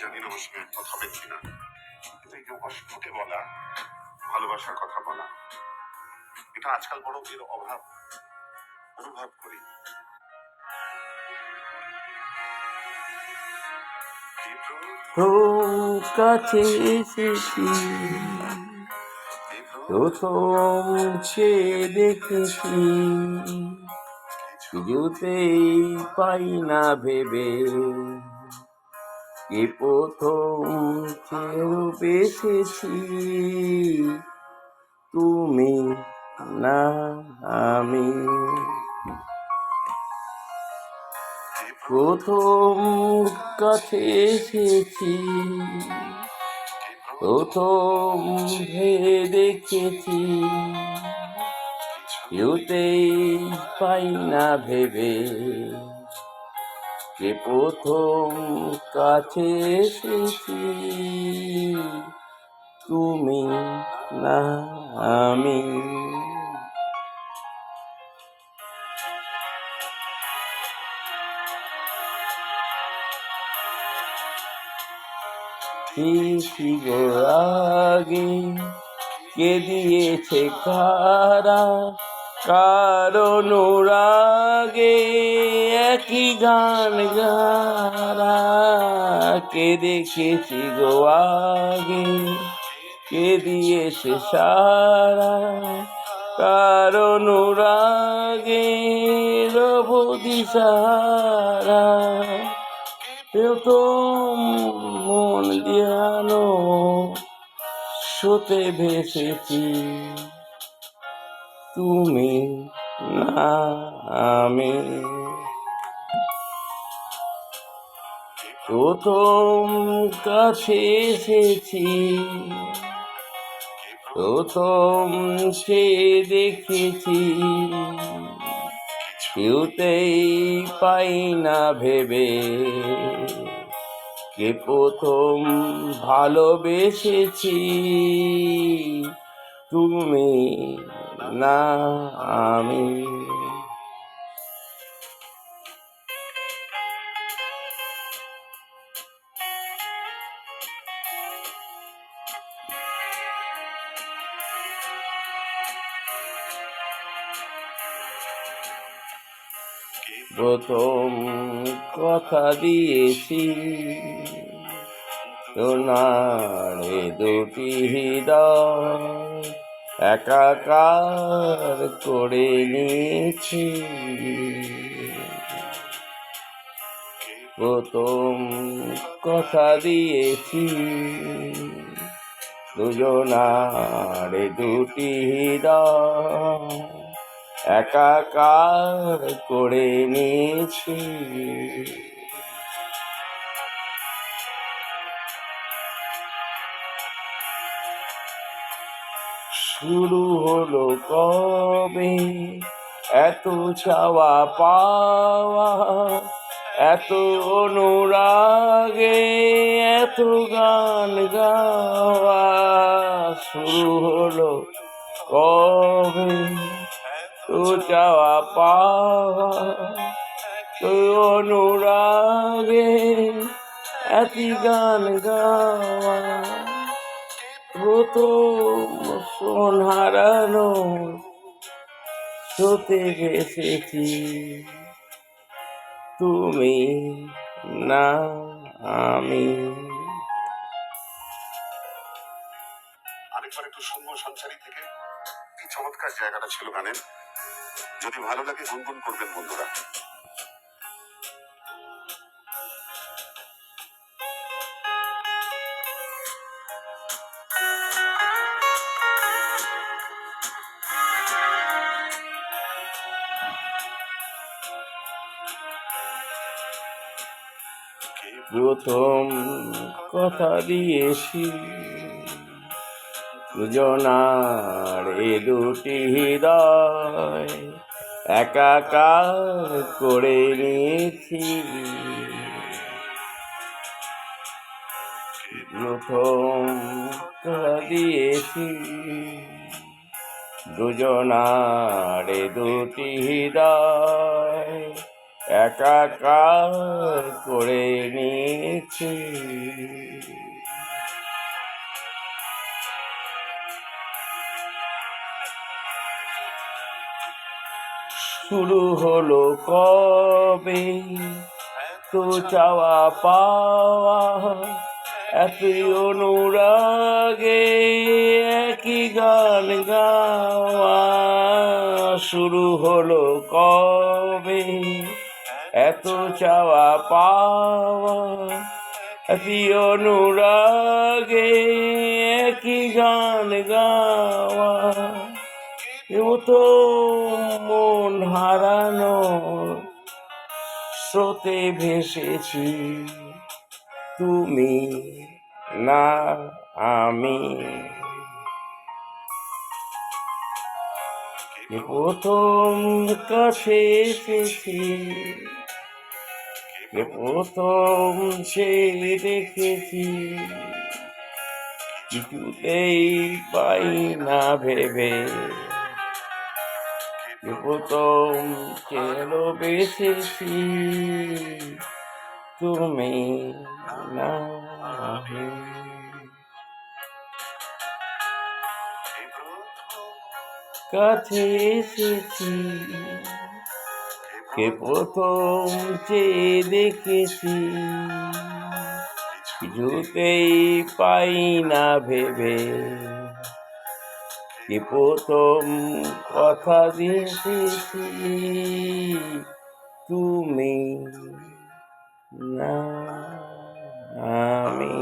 জানি না ওর সঙ্গে কথা হবে কিনা, কিন্তু এই যে অস্ফুটে বলা, ভালোবাসার কথা বলা, এটা আজকাল বড় এর অভাব অনুভব করি। কাছে এসেছি, প্রথম সে দেখেছি, কিছুতেই পাই না ভেবে, কে প্রথম বেসেছি, তুমি না আমি। প্রথম কাছে এসেছি, প্রথম ভেবে দেখেছি, কিছুতেই পাই না ভেবে, কে প্রথম কাছে এসেছি, তুমি না আমি। আগে কে দিয়েছে কারা, কারণ রাগে একই গান গারা, কে দেখেছি গো আগে, কে দিয়েছে সারা, কারণ রাগে রব দিশারা, প্রথম মন দিয়ানো স্রোতে ভেসেছি, তুমি না আমি। প্রথম কাছে এসেছি, প্রথম সে দেখেছি, কেউতেই পাই না ভেবে, কে প্রথম ভালোবেসেছি, তুমি না আমি। প্রথম কথা দিয়েছি, সোনার দুটি হৃদয় একাকার করে নিয়েছি, প্রথম কথা দিয়েছি, দুজনার দুটি হৃদয় একাকার করে নিয়েছি, শুরু হলো কবে এত চাওয়া পাওয়া, এত অনুরাগে এত গান গাওয়া, শুরু হলো কবে তো চাওয়া পাওয়া, তো অনুরাগে এত গান গাওয়া, প্রথম শোন হারানো স্রোতে ভেসেছি, তুমি না আমি। আরেকবার একটু শুনবো সঞ্চারী থেকে, কি চমৎকার জায়গাটা ছিল গানের। যদি ভালো লাগে গুনগুন করবেন বন্ধুরা। প্রথম কথা দিয়েছি, দুজনার এ দুটি হৃদয় একাকার করে নিয়েছি, প্রথম কথা দিয়েছি, দুজনার এ দুটি হৃদয় একাকার করে নিয়েছি। শুরু হলো কবে তো চাওয়া পাওয়া, এতই অনুরাগে একই গান গাওয়া। শুরু হলো কবে এত চাওয়া পাওয়া, এতই অনুরাগে একই গান গাওয়া। এও তো মন হারানো স্রোতে ভেসেছি, তুমি না আমি। প্রথম কাছে এসেছি, প্রথম সে দেখেছি, কিছুতেই পাই না ভেবে। প্রথম চেলো বেসেছি, তুমি না আমি। কাছে এসেছি, কে প্রথম চেয়ে দেখেছি, কিছুতেই পাই না ভেবে। কে প্রথম কথা দিয়েছি, তুমি না আমি।